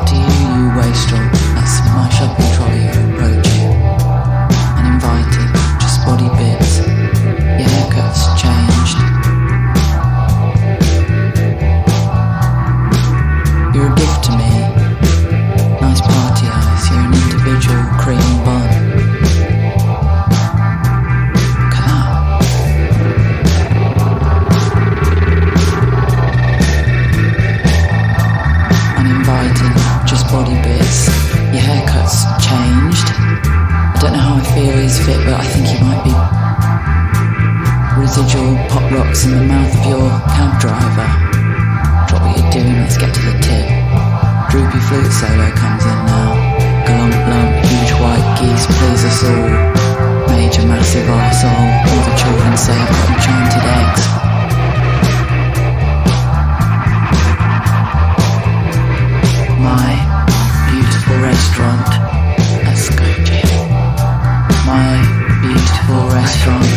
to you, you wastrel. That's my shopping trolley approaching. Uninvited, just body bits. Your haircut's changed. You're a gift to me. Nice party eyes. You're an individual cream bun. Body bits. Your haircut's changed. I don't know how I feel he's fit, but I think he might be residual pop rocks in the mouth of your cab driver. Drop what you're doing, let's get to the tip. Droopy flute solo comes in now. Glump lump, huge white geese, please us all. Major massive arsehole. All the children say I've got enchanted eggs. Restaurant. Let's go, Jim. My beautiful restaurant.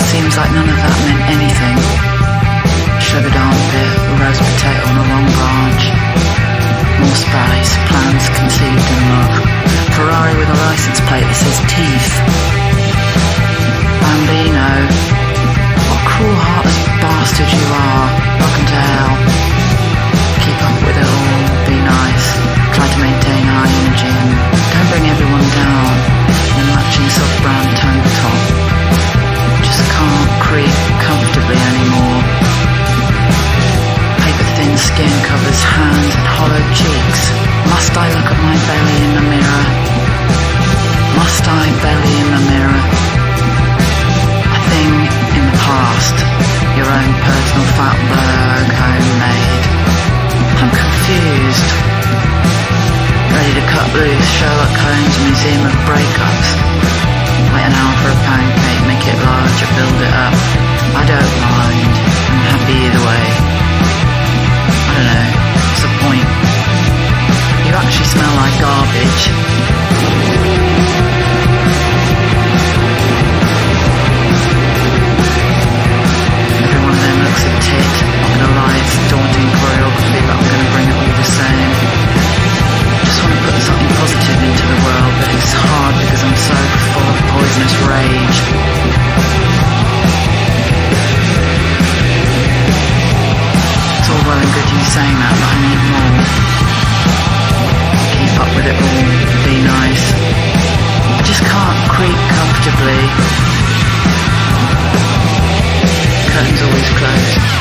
Seems like none of that meant anything. Sugared armpit, a roast potato on a long branch. More spice, plans conceived in love. Ferrari with a license plate that says teeth. Bambino, what cruel-hearted bastard you are. Welcome to hell. Keep up with it all, be nice. Try to maintain high energy and don't bring everyone down in a matching soft brown tank top. Just can't creep comfortably anymore. Paper-thin skin covers hands and hollow cheeks. Must I look at my belly in the mirror? Must I belly in the mirror? A thing in the past. Your own personal fatberg, homemade. I'm confused. Ready to cut loose Sherlock Holmes' Museum of Breakups. Wait an hour for a pancake, make it larger, build it up. I don't mind, I'm happy either way. I don't know, what's the point? You actually smell like garbage. rage. It's all well and good you saying that, but I need more. Keep up with it all, be nice. I just can't creep comfortably. Curtains always closed.